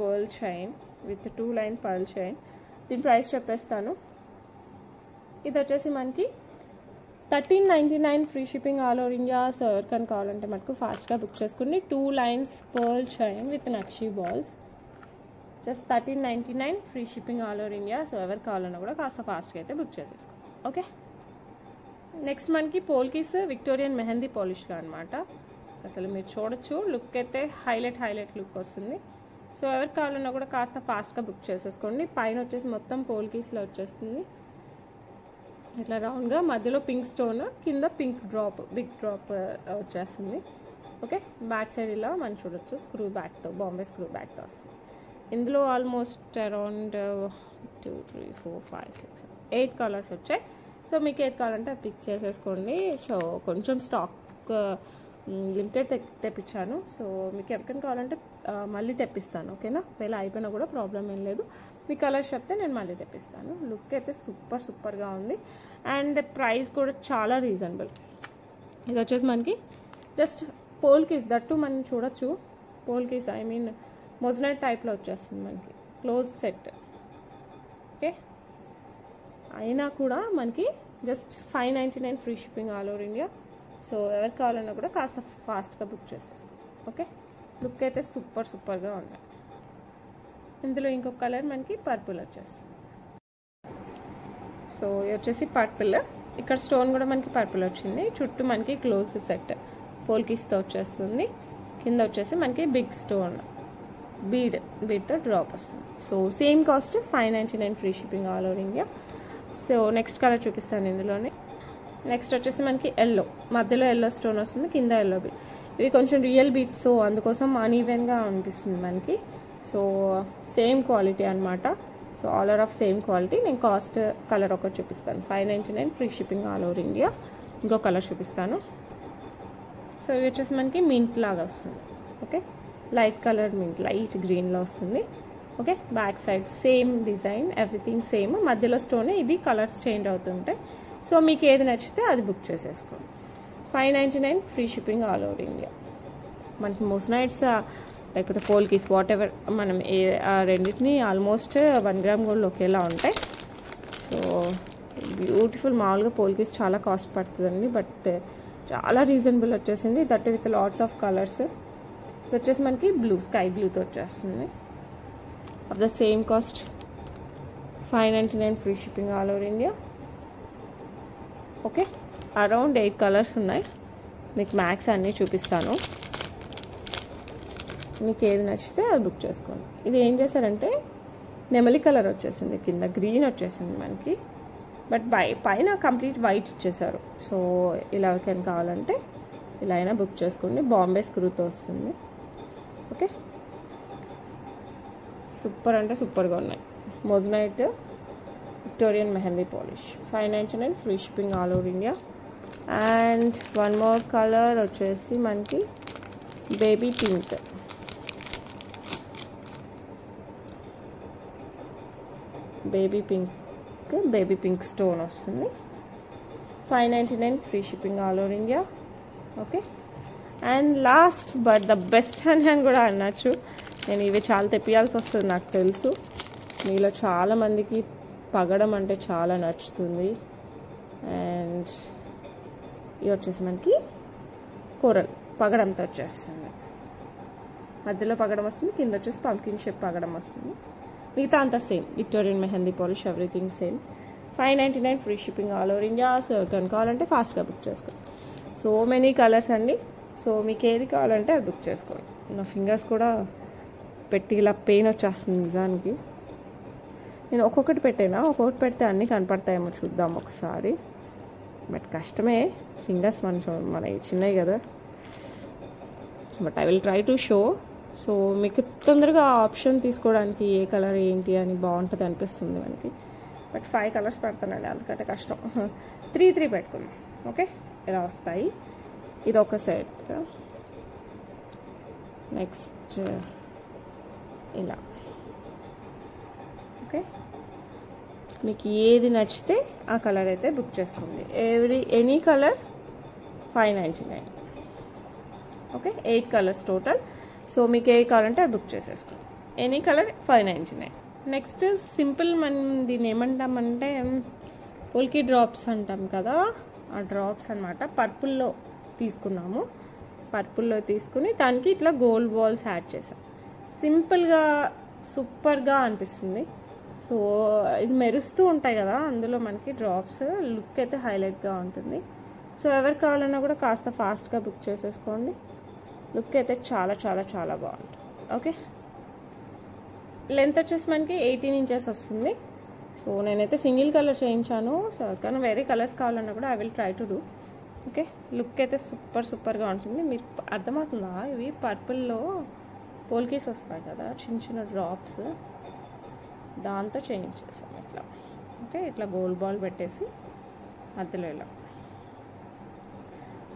S1: pearl chain with 2 line pearl chain. దీని ప్రైస్ చెప్పేస్తాను. ఇది వచ్చేసి మనకి 1399 free shipping all over India. So ఎవరికైనా కావాలంటే మటుకు ఫాస్ట్గా బుక్ చేసుకోండి. 2 lines pearl chain with nakshi balls, just 1399 free shipping all over India. So ఎవరు కావాలన్నా కూడా కాస్త ఫాస్ట్గా అయితే బుక్ చేసేసుకోండి. ఓకే, నెక్స్ట్ మనకి పోల్కీస్ విక్టోరియన్ మెహందీ పాలిష్లో అనమాట. అసలు మీరు చూడొచ్చు, లుక్ అయితే హైలైట్ లుక్ వస్తుంది. సో ఎవరు కావాలన్నా కూడా కాస్త ఫాస్ట్గా బుక్ చేసేసుకోండి. పైన వచ్చేసి మొత్తం పోల్కీస్లో వచ్చేస్తుంది, ఇట్లా రౌండ్గా, మధ్యలో పింక్ స్టోన్, కింద పింక్ డ్రాప్, బిగ్ డ్రాప్ వచ్చేస్తుంది. ఓకే, బ్యాక్ సైడ్ ఇలా మనం చూడొచ్చు, స్క్రూ బ్యాక్తో, బాంబే స్క్రూ బ్యాక్తో వస్తుంది. ఇందులో ఆల్మోస్ట్ అరౌండ్ 2 3 4 5 6 8 కలర్స్ వచ్చాయి. సో మీకు ఏది కావాలంటే అది పిక్ చేసేసుకోండి. సో కొంచెం స్టాక్ లిమిటెడ్ తెప్పించాను. సో మీకు ఎవరికైనా కావాలంటే మళ్ళీ తెప్పిస్తాను, ఓకేనా? ఒకవేళ అయిపోయినా కూడా ప్రాబ్లం ఏం లేదు. మీ కలర్స్ చెప్తే నేను మళ్ళీ తెప్పిస్తాను. లుక్ అయితే సూపర్గా ఉంది అండ్ ప్రైస్ కూడా చాలా రీజనబుల్. ఇది వచ్చేసి మనకి జస్ట్ పోల్కీస్ దట్టు మనం చూడొచ్చు. పోల్కీస్ ఐ మీన్ మొజనైట్ టైప్లో వచ్చేస్తుంది మనకి క్లోజ్ సెట్. ఓకే, అయినా కూడా మనకి just 599 free shipping all over India. So ఎవరికి కావాలన్నా కూడా కాస్త ఫాస్ట్గా బుక్ చేసేసుకో. ఓకే, లుక్ అయితే సూపర్గా ఉంది. ఇందులో ఇంకొక కలర్ మనకి పర్పుల్ వచ్చేస్తుంది. సో ఇది వచ్చేసి పర్పుల్. ఇక్కడ స్టోన్ కూడా మనకి పర్పుల్ వచ్చింది. చుట్టూ మనకి క్లోజ్ సెట్ పోల్కీస్తో వచ్చేస్తుంది. కింద వచ్చేసి మనకి బిగ్ స్టోన్ బీడ్తో డ్రాప్ వస్తుంది. So same cost 599 free shipping all over India. So next colour చూపిస్తాను ఇందులోనే. నెక్స్ట్ వచ్చేసి మనకి ఎల్లో, మధ్యలో ఎల్లో స్టోన్ వస్తుంది, కింద ఎల్లో బీడ్. ఇవి కొంచెం రియల్ బీడ్స్, సో అందుకోసం అన్ఈవెన్గా అనిపిస్తుంది మనకి. సో సేమ్ క్వాలిటీ అనమాట. So all over of same quality. నేను కాస్ట్ కలర్ ఒకటి చూపిస్తాను. 599 free shipping all over India. ఇంకో కలర్ చూపిస్తాను. సో ఇవి వచ్చేసి మనకి మింట్ లాగా వస్తుంది. Okay, light colour mint, light గ్రీన్లో వస్తుంది. Okay, back side same design, everything same. మధ్యలో స్టోనే, ఇది కలర్స్ చేంజ్ అవుతుంటాయి. సో మీకు ఏది నచ్చితే అది బుక్ చేసేసుకోండి. 599 free shipping all over India. మనకి మోస్నైట్స్ లేకపోతే పోల్కీస్ వాట్ ఎవర్ మనం రెండింటిని ఆల్మోస్ట్ 1 గ్రామ్ గోల్డ్ ఒకేలా ఉంటాయి. So beautiful. మామూలుగా పోల్కీస్ చాలా కాస్ట్ పడుతుందండి, బట్ చాలా రీజనబుల్ వచ్చేసింది. That with lots of colours. ఇది వచ్చేసి మనకి బ్లూ, స్కై బ్లూతో వచ్చేస్తుంది. Of the same cost 599 free shipping all over India. Okay, around 8 colours ఉన్నాయి. మీకు మ్యాక్స్ అన్నీ చూపిస్తాను. మీకు ఏది నచ్చితే అది బుక్ చేసుకోండి. ఇది ఏం చేశారంటే నెమలి కలర్ వచ్చేసింది, కింద గ్రీన్ వచ్చేసింది మనకి, బట్ పైన కంప్లీట్ వైట్ ఇచ్చేసారు. సో ఇలా ఎవరికైనా కావాలంటే ఇలా అయినా బుక్ చేసుకోండి. బాంబే స్క్రూతో వస్తుంది. ఓకే, సూపర్ అంటే సూపర్గా ఉన్నాయి. Moissanite Victorian mehndi polish 599 free shipping all over India. And one more colour వచ్చేసి మనకి baby pink. Baby pink stone వస్తుంది. 599 free shipping all over India. Okay, and last but the best అని కూడా అనొచ్చు. నేను ఇవి చాలా తెప్పియాల్సి వస్తుంది, నాకు తెలుసు. మీలో చాలామందికి పగడం అంటే చాలా నచ్చుతుంది. అండ్ ఇది వచ్చేసి మనకి కోరల్ పగడంతో వచ్చేస్తుంది. మధ్యలో పగడం వస్తుంది, కింద వచ్చేసి పంకిన్ షేప్ పగడం వస్తుంది. మిగతా అంతా same, Victorian mehndi polish everything same. 599 free shipping all over India. So ఎవరికైనా కావాలంటే ఫాస్ట్గా బుక్ చేసుకోండి. సో మెనీ కలర్స్ అండి. సో మీకు ఏది కావాలంటే అది బుక్ చేసుకోండి. నా ఫింగర్స్ కూడా పెట్టి ఇలా పెయిన్ వచ్చేస్తుంది నిజానికి. నేను ఒక్కొక్కటి పెట్టాను, ఒక్కొక్కటి పెడితే అన్నీ కనపడతాయేమో చూద్దాం ఒకసారి. బట్ కష్టమే, ఫింగర్స్ మన చిన్నవి కదా. But I will try to show. So మీకు తొందరగా ఆప్షన్ తీసుకోవడానికి ఏ కలర్ ఏంటి అని బాగుంటుంది అనిపిస్తుంది మనకి. బట్ 5 కలర్స్ పెడతానండి, అందుకంటే కష్టం. 3 పెట్టుకుందాం. ఓకే, ఇలా వస్తాయి. ఇది ఒక సెట్. నెక్స్ట్ ఇలా. ఓకే, మీకు ఏది నచ్చితే ఆ కలర్ అయితే బుక్ చేసుకోండి. Any colour 599. Okay, 8 colours total. So మీకు ఏ కావాలంటే అది బుక్ చేసేసుకోండి. Any colour 599. నెక్స్ట్ సింపుల్, మనం దీన్ని ఏమంటామంటే పోల్కీ డ్రాప్స్ అంటాం కదా, ఆ డ్రాప్స్ అనమాట. పర్పుల్లో తీసుకున్నాము. పర్పుల్లో తీసుకుని దానికి ఇట్లా గోల్డ్ బాల్స్ యాడ్ చేసాం. సింపుల్గా సూపర్గా అనిపిస్తుంది. సో ఇది మెరుస్తూ ఉంటాయి కదా, అందులో మనకి డ్రాప్స్ లుక్ అయితే హైలైట్గా ఉంటుంది. సో ఎవరు కావాలన్నా కూడా కాస్త ఫాస్ట్గా బుక్ చేసేసుకోండి. లుక్ అయితే చాలా చాలా చాలా బాగుంటుంది. ఓకే, లెంత్ వచ్చేసి మనకి 18 ఇంచెస్ వస్తుంది. సో నేనైతే సింగిల్ కలర్ చేయించాను. సో కానీ వేరే కలర్స్ కావాలన్నా కూడా I will try to do. Okay, look అయితే సూపర్గా ఉంటుంది. మీరు అర్థమవుతుందా, ఇవి పర్పుల్లో పోల్కీస్ వస్తాయి కదా చిన్న చిన్న డ్రాప్స్, దాంతో చేయించేసాం ఇట్లా. ఓకే, ఇట్లా గోల్డ్ బాల్ పెట్టేసి మధ్యలో ఇలా.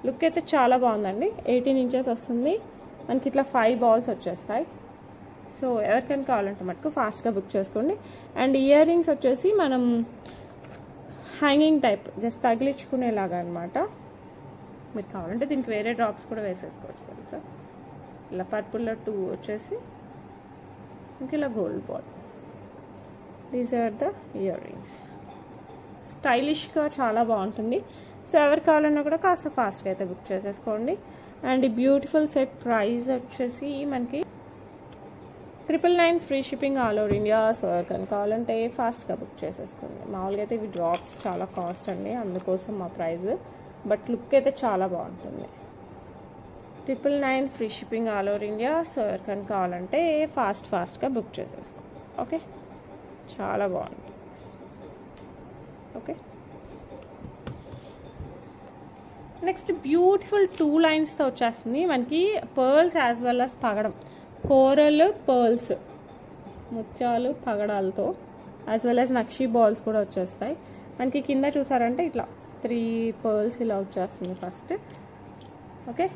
S1: లుక్ అయితే చాలా బాగుందండి. 18 ఇంచెస్ వస్తుంది మనకి. ఇట్లా 5 బాల్స్ వచ్చేస్తాయి. సో ఎవరికైనా కావాలంటే మటుకు ఫాస్ట్గా బుక్ చేసుకోండి. అండ్ ఇయర్ రింగ్స్ వచ్చేసి మనం హ్యాంగింగ్ టైప్ జస్ట్ తగిలించుకునేలాగా అనమాట. మీరు కావాలంటే దీనికి వేరే డ్రాప్స్ కూడా వేసేసుకోవచ్చు తెలుసా. ఇలా పర్పుల్లో 2 వచ్చేసి ఇంక ఇలా gold ball. These are the earrings. స్టైలిష్గా చాలా బాగుంటుంది. సో ఎవరు కావాలన్నా కూడా కాస్త ఫాస్ట్గా అయితే బుక్ చేసేసుకోండి. అండ్ ఈ బ్యూటిఫుల్ సెట్ ప్రైస్ వచ్చేసి మనకి 999 free shipping all over India. So ఎవరికైనా కావాలంటే ఫాస్ట్గా బుక్ చేసేసుకోండి. మామూలుగా అయితే ఇవి డ్రాప్స్ చాలా కాస్ట్ అండి, అందుకోసం మా ప్రైస్. బట్ లుక్ అయితే చాలా బాగుంటుంది. 999 free shipping all over India. So ఎవరికైనా కావాలంటే ఫాస్ట్గా బుక్ చేసేసుకోండి. ఓకే, చాలా బాగుంటుంది. ఓకే, నెక్స్ట్ బ్యూటిఫుల్ 2 లైన్స్తో వచ్చేస్తుంది మనకి. పర్ల్స్ యాజ్ వెల్ as పగడం, కోరల్ పర్ల్స్, ముత్యాలు పగడాలతో as well as nakshi balls కూడా వచ్చేస్తాయి మనకి. కింద చూసారంటే ఇట్లా 3 పర్ల్స్ ఇలా వచ్చేస్తుంది ఫస్ట్. ఓకే,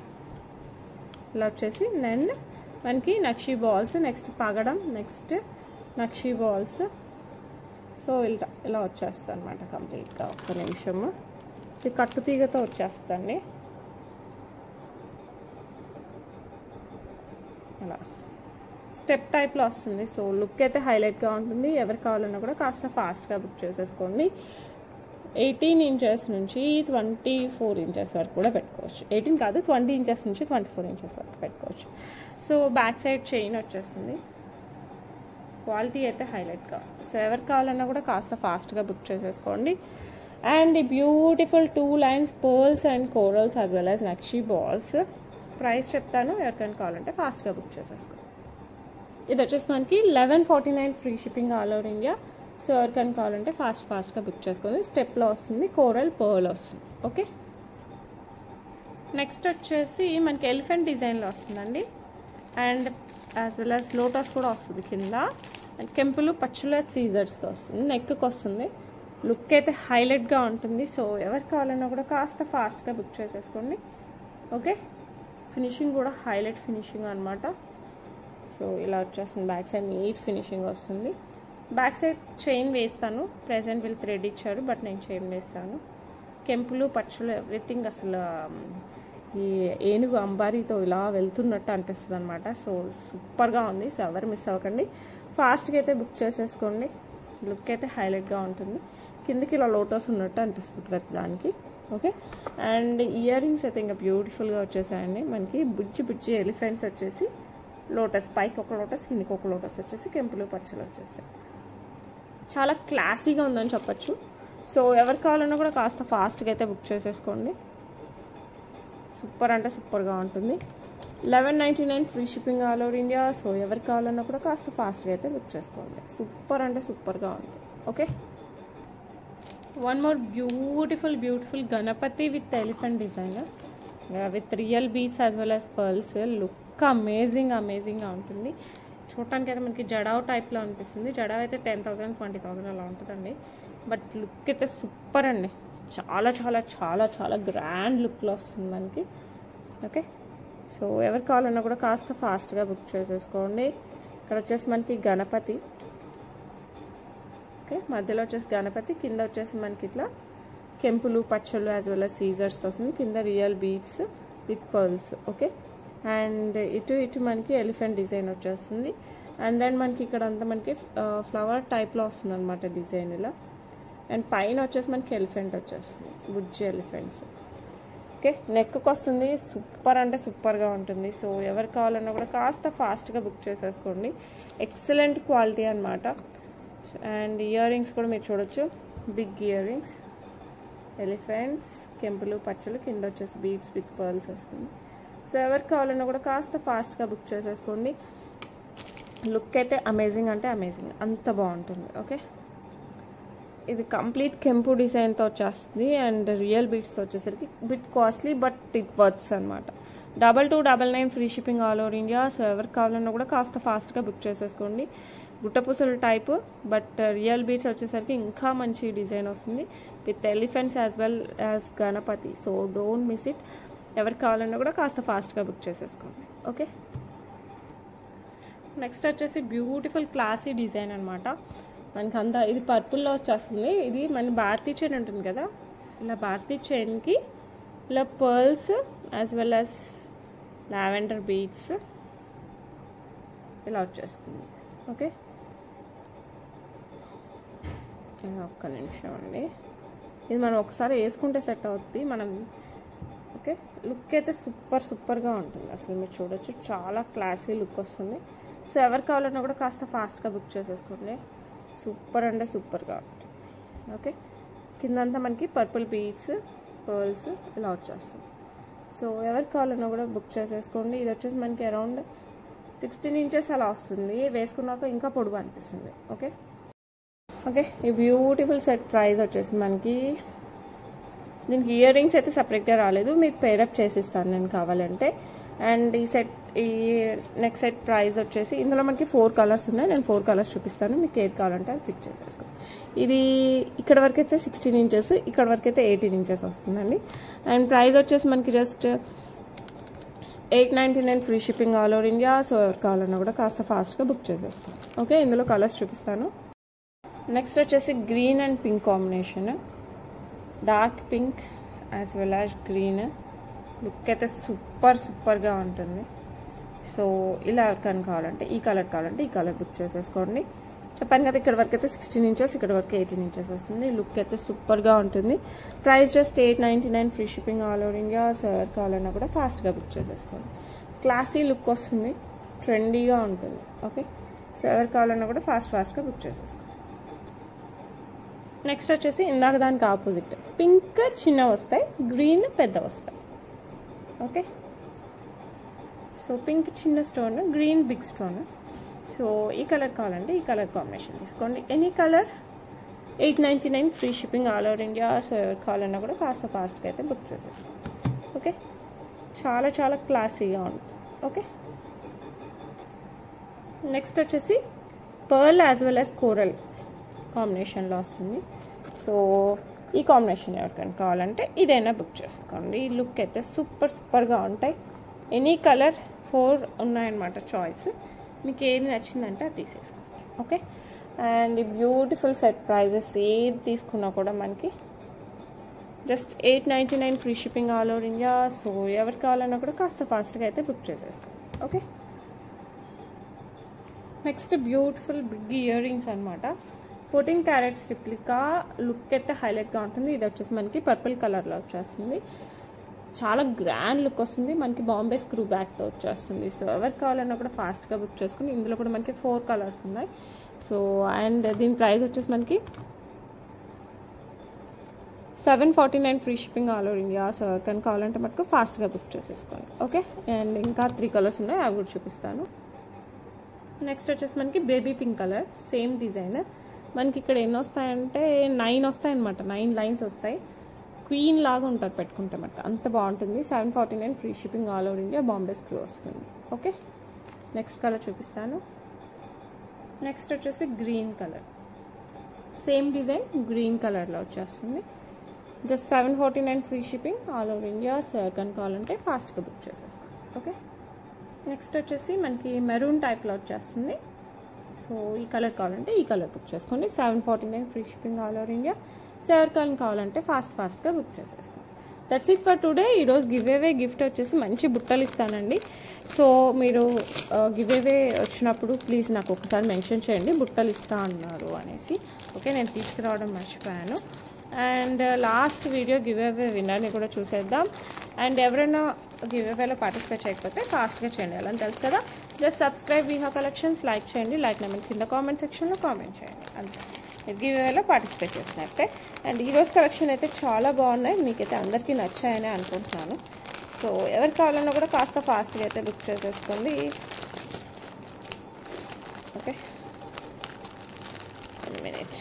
S1: ఇలా వచ్చేసి దెన్ మనకి నక్షి బాల్స్, నెక్స్ట్ పగడం, నెక్స్ట్ నక్షి బాల్స్. సో ఇలా వచ్చేస్తుంది అనమాట కంప్లీట్గా. ఒక్క నిమిషము, ఇది కట్టుతీగతో వచ్చేస్తుంది. ఇలా స్టెప్ టైప్లో వస్తుంది. సో లుక్ అయితే హైలైట్గా ఉంటుంది. ఎవరు కావాలన్నా కూడా కాస్త ఫాస్ట్గా బుక్ చేసేసుకోండి. 18 ఇంచెస్ నుంచి 24 ఇంచెస్ వరకు కూడా పెట్టుకోవచ్చు. 18 కాదు, 20 ఇంచెస్ నుంచి 24 ఇంచెస్ వరకు పెట్టుకోవచ్చు. సో బ్యాక్ సైడ్ చైన్ వచ్చేస్తుంది. క్వాలిటీ అయితే హైలైట్గా. సో ఎవరు కావాలన్నా కూడా కాస్త ఫాస్ట్గా బుక్ చేసేసుకోండి. అండ్ ఈ beautiful 2 lines pearls and corals as well as nakshi balls. Price చెప్తాను, ఎవరికైనా కావాలంటే ఫాస్ట్గా బుక్ చేసేసుకోండి. ఇది వచ్చేసి మనకి 1149 free shipping all over India. So ఎవరికైనా కావాలంటే ఫాస్ట్గా బుక్ చేసుకోండి. స్టెప్లో వస్తుంది, కోరల్ పర్ల్ వస్తుంది. ఓకే, నెక్స్ట్ వచ్చేసి మనకి ఎలిఫెంట్ డిజైన్లో వస్తుందండి. And as well as lotus కూడా వస్తుంది కింద. అండ్ కెంపులు పచ్చుల సీజర్స్తో వస్తుంది, నెక్కి వస్తుంది. లుక్ అయితే హైలైట్గా ఉంటుంది. సో ఎవరు కావాలన్నా కూడా కాస్త ఫాస్ట్గా బుక్ చేసేసుకోండి. ఓకే, ఫినిషింగ్ కూడా హైలైట్ ఫినిషింగ్ అనమాట. సో ఇలా వచ్చేస్తుంది. బ్యాక్ సైడ్ నీట్ ఫినిషింగ్ వస్తుంది. బ్యాక్ సైడ్ చైన్ వేస్తాను. ప్రెజెంట్ వీళ్ళు థ్రెడ్ ఇచ్చారు, బట్ నేను చైన్ వేస్తాను. కెంపులు పచ్చులు ఎవ్రీథింగ్ అసలు ఈ ఏనుగు అంబారీతో ఇలా వెళ్తున్నట్టు అనిపిస్తుంది అనమాట. సో సూపర్గా ఉంది. సో ఎవరు మిస్ అవ్వకండి, ఫాస్ట్గా అయితే బుక్ చేసేసుకోండి. లుక్ అయితే హైలైట్గా ఉంటుంది. కిందకి ఇలా లోటస్ ఉన్నట్టు అనిపిస్తుంది ప్రతి దానికి. ఓకే, అండ్ ఇయర్ రింగ్స్ అయితే ఇంకా బ్యూటిఫుల్గా వచ్చేసాయండి మనకి. బుజ్జి ఎలిఫెంట్స్ వచ్చేసి లోటస్, పైకి ఒక లోటస్, కిందికి ఒక లోటస్ వచ్చేసి కెంపులు పచ్చలు వచ్చేస్తాయి. చాలా క్లాసీగా ఉందని చెప్పచ్చు. సో ఎవరు కావాలన్నా కూడా కాస్త ఫాస్ట్గా అయితే బుక్ చేసేసుకోండి. సూపర్ అంటే సూపర్గా ఉంటుంది. 1199 free shipping all over India. So ఎవరు కావాలన్నా కూడా కాస్త ఫాస్ట్గా అయితే బుక్ చేసుకోండి. సూపర్ అంటే సూపర్గా ఉంటుంది. Okay, one more beautiful Ganapathi with elephant design with real beads as well as pearls. Look అమేజింగ్గా ఉంటుంది. చూడటానికి అయితే మనకి జడావ్ టైప్లో అనిపిస్తుంది. జడావ్ అయితే 10,000 20,000 అలా ఉంటుందండి. బట్ లుక్ అయితే సూపర్ అండి. చాలా గ్రాండ్ లుక్లో వస్తుంది మనకి. ఓకే, సో ఎవరు కావాలన్నా కూడా కాస్త ఫాస్ట్గా బుక్ చేసేసుకోండి. ఇక్కడ వచ్చేసి మనకి గణపతి. ఓకే, మధ్యలో వచ్చేసి గణపతి, కింద వచ్చేసి మనకి ఇట్లా కెంపులు పచ్చళ్ళు యాజ్ వెల్ యాజ్ సీజర్స్ వస్తుంది. కింద real beads with pearls. Okay, and ఇటు మనకి ఎలిఫెంట్ డిజైన్ వచ్చేస్తుంది. అండ్ దెన్ మనకి ఇక్కడ అంతా మనకి ఫ్లవర్ టైప్లో వస్తుంది అనమాట డిజైన్ ఇలా. అండ్ పైన వచ్చేసి మనకి ఎలిఫెంట్ వచ్చేస్తుంది, బుజ్జి ఎలిఫెంట్స్. ఓకే, నెక్కి వస్తుంది. సూపర్ అంటే సూపర్గా ఉంటుంది. సో ఎవరు కావాలన్నా కూడా కాస్త ఫాస్ట్గా బుక్ చేసేసుకోండి. ఎక్సలెంట్ క్వాలిటీ అనమాట. అండ్ ఇయర్ రింగ్స్ కూడా మీరు చూడొచ్చు, బిగ్ ఇయర్ రింగ్స్, ఎలిఫెంట్స్, కెంపులు పచ్చలు, కింద వచ్చేసి బీడ్స్ విత్ పర్ల్స్ వస్తుంది. సో ఎవరు కావాలన్నా కూడా కాస్త ఫాస్ట్గా బుక్ చేసేసుకోండి. లుక్ అయితే అమేజింగ్ అంటే అమేజింగ్, అంత బాగుంటుంది. ఓకే, ఇది కంప్లీట్ కెంపు డిజైన్తో వచ్చేస్తుంది. అండ్ రియల్ బీడ్స్తో వచ్చేసరికి bit costly but it worths అనమాట. 2299 free shipping all over India. So ఎవరికి కావాలన్నా కూడా కాస్త ఫాస్ట్గా బుక్ చేసేసుకోండి. గుట్టపూసలు టైప్, బట్ రియల్ బీడ్స్ వచ్చేసరికి ఇంకా మంచి డిజైన్ వస్తుంది with elephants as well as Ganapati. So don't miss it. ఎవరికి కావాలన్నా కూడా కాస్త ఫాస్ట్గా బుక్ చేసేసుకోండి. ఓకే, నెక్స్ట్ వచ్చేసి బ్యూటిఫుల్ క్లాసీ డిజైన్ అనమాట. మనకి అంతా ఇది పర్పుల్లో వచ్చేస్తుంది. ఇది మన భారతీ చైన్ ఉంటుంది కదా, ఇలా భారతీ చైన్కి ఇలా pearls as well as lavender beads ఇలా వచ్చేస్తుంది. ఓకే, ఒక్క నిమిషం అండి. ఇది మనం ఒకసారి వేసుకుంటే సెట్ అవుతుంది మనం. ఓకే, లుక్ అయితే సూపర్గా ఉంటుంది. అసలు మీరు చూడొచ్చు, చాలా క్లాసీ లుక్ వస్తుంది. సో ఎవరు కావాలన్నా కూడా కాస్త ఫాస్ట్గా బుక్ చేసేసుకోండి. సూపర్ అంటే సూపర్గా ఉంటుంది. ఓకే, కిందంతా మనకి పర్పుల్ బీడ్స్ పర్ల్స్ ఇలా వచ్చేస్తుంది. సో ఎవరికి కావాలన్నా కూడా బుక్ చేసేసుకోండి. ఇది వచ్చేసి మనకి అరౌండ్ 16 ఇంచెస్ అలా వస్తుంది. వేసుకున్నాక ఇంకా పొడుగు అనిపిస్తుంది. ఓకే ఓకే, ఈ బ్యూటిఫుల్ సెట్ ప్రైస్ వచ్చేసి మనకి, దీనికి ఇయర్ రింగ్స్ అయితే సపరేట్గా రాలేదు, మీకు పేరప్ చేసిస్తాను నేను కావాలంటే. అండ్ ఈ నెక్స్ట్ సెట్ ప్రైస్ వచ్చేసి, ఇందులో మనకి 4 కలర్స్ ఉన్నాయి. నేను 4 కలర్స్ చూపిస్తాను, మీకు ఏది కావాలంటే అది పిక్ చేసేసుకోండి. ఇది ఇక్కడ వరకు అయితే 16 ఇంచెస్, ఇక్కడ వరకు అయితే 18 ఇంచెస్ వస్తుందండి. అండ్ ప్రైస్ వచ్చేసి మనకి just 899 free shipping all over India. So ఎవరు కావాలన్నా కూడా కాస్త ఫాస్ట్గా బుక్ చేసేసుకోండి. ఓకే, ఇందులో కలర్స్ చూపిస్తాను. నెక్స్ట్ వచ్చేసి green and pink combination, dark pink as well as green. Look అయితే సూపర్గా ఉంటుంది. సో ఇలా ఎవరికైనా కావాలంటే ఈ కలర్ కావాలంటే ఈ కలర్ బుక్ చేసేసుకోండి. చెప్పాను కదా, ఇక్కడ వరకు అయితే 16 ఇంచెస్, ఇక్కడ వరకు 18 ఇంచెస్ వస్తుంది. లుక్ అయితే సూపర్గా ఉంటుంది. Price just 899 free shipping all over India. So ఎవరు కావాలన్నా కూడా ఫాస్ట్గా బుక్ చేసేసుకోండి. క్లాసీ లుక్ వస్తుంది, ట్రెండీగా ఉంటుంది. ఓకే, సో ఎవరు కావాలన్నా కూడా ఫాస్ట్గా బుక్ చేసేసుకోండి. నెక్స్ట్ వచ్చేసి ఇందాక దానికి ఆపోజిట్, పింక్ చిన్న వస్తాయి, గ్రీన్ పెద్ద వస్తాయి. ఓకే, సో పింక్ చిన్న stone, green big stone. So ఈ కలర్ కావాలంటే ఈ కలర్ కాంబినేషన్ తీసుకోండి. Any colour 899 free shipping all over India. So ఎవరు కావాలన్నా కూడా కాస్త ఫాస్ట్గా అయితే బుక్ చేసేసుకోండి. ఓకే, చాలా క్లాసీగా ఉంటుంది. ఓకే, నెక్స్ట్ వచ్చేసి pearl as well as coral కాంబినేషన్లో వస్తుంది. సో ఈ కాంబినేషన్ ఎవరికైనా కావాలంటే ఇదైనా బుక్ చేసుకోండి. ఈ లుక్ అయితే సూపర్గా ఉంటాయి. ఎనీ కలర్ 4 ఉన్నాయన్నమాట చాయిస్. మీకు ఏది నచ్చిందంటే అది తీసేసుకోండి. ఓకే, అండ్ ఈ బ్యూటిఫుల్ సెట్ ప్రైజెస్ ఏది తీసుకున్నా కూడా మనకి just 899 free shipping all over India. So ఎవరికి కావాలన్నా కూడా కాస్త ఫాస్ట్గా అయితే బుక్ చేసేసుకోండి. Okay, next beautiful big year rings అనమాట. 14 క్యారెట్స్ రిప్లికా. లుక్ అయితే హైలైట్గా ఉంటుంది. ఇది వచ్చేసి మనకి పర్పుల్ కలర్లో వచ్చేస్తుంది. చాలా గ్రాండ్ లుక్ వస్తుంది. మనకి బాంబే స్క్రూ బ్యాక్తో వచ్చేస్తుంది. సో ఎవరికి కావాలన్నా కూడా ఫాస్ట్గా బుక్ చేసుకుని, ఇందులో కూడా మనకి 4 కలర్స్ ఉన్నాయి. సో అండ్ దీని ప్రైస్ వచ్చేసి మనకి 749 free shipping all over India. So ఎవరికైనా కావాలంటే మనకు ఫాస్ట్గా బుక్ చేసేసుకోండి. ఓకే, అండ్ ఇంకా 3 కలర్స్ ఉన్నాయి, అవి కూడా చూపిస్తాను. నెక్స్ట్ వచ్చేసి మనకి baby pink colour, same design. మనకి ఇక్కడ ఎన్ని వస్తాయంటే 9 వస్తాయి అనమాట. 9 లైన్స్ వస్తాయి. క్వీన్ లాగా ఉంటారు పెట్టుకుంటే, మనకు అంత బాగుంటుంది. 749 free shipping all over India. Bombay screw వస్తుంది. ఓకే, నెక్స్ట్ కలర్ చూపిస్తాను. నెక్స్ట్ వచ్చేసి green colour, same design green కలర్లో వచ్చేస్తుంది. Just 749 free shipping all over India. So ఎవరికైనా కావాలంటే ఫాస్ట్గా బుక్ చేసేసుకోండి. ఓకే, నెక్స్ట్ వచ్చేసి మనకి మెరూన్ టైప్లో వచ్చేస్తుంది. సో ఈ కలర్ కావాలంటే ఈ కలర్ బుక్ చేసుకోండి. 749 free shipping all over India. So ఎవరికైనా కావాలంటే ఫాస్ట్గా బుక్ చేసేసుకోండి. That's it for today. ఈరోజు గివ్ అవే గిఫ్ట్ వచ్చేసి మంచి బుట్టలు ఇస్తానండి. సో మీరు గివ్ అవే వచ్చినప్పుడు ప్లీజ్ నాకు ఒకసారి మెన్షన్ చేయండి, బుట్టలు ఇస్తా అన్నారు అనేసి. ఓకే, నేను తీసుకురావడం మర్చిపోయాను. And last video giveaway విన్నర్ని కూడా చూసేద్దాం. అండ్ ఎవరైనా గివ్ అవేలో పార్టిసిపేట్ చేయకపోతే ఫాస్ట్గా చేయండి, అలా తెలుసు కదా. Just subscribe Viha collections, like చేయండి. లైక్ నెంబర్ కింద కామెంట్ సెక్షన్లో కామెంట్ చేయండి, అంతే. గివ్ అవేలో పార్టిసిపేట్ చేసినట్టే. అండ్ ఈరోజు కలెక్షన్ అయితే చాలా బాగున్నాయి, మీకైతే అందరికీ నచ్చాయని అనుకుంటున్నాను. సో ఎవరికి కావాలన్నా కూడా కాస్త ఫాస్ట్గా అయితే బుక్ చేసేసుకోండి. Okay, 1 minute.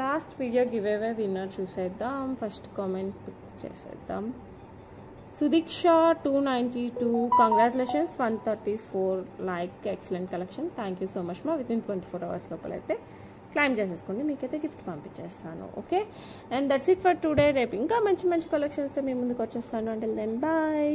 S1: Last video give away winner చూసేద్దాం. ఫస్ట్ కామెంట్ పిక్ చేసేద్దాం. Sudiksha 292 congratulations 134 like excellent collection thank you so much మా విత్ ఇన్ 24 hours లోపల అయితే క్లైమ్ చేసేసుకోండి మీకైతే గిఫ్ట్ పంపించేస్తాను okay and that's it for today రేపు ఇంకా మంచి మంచి కలెక్షన్స్తో మీ ముందుకు వచ్చేస్తాను అంటిల్ దెన్ బాయ్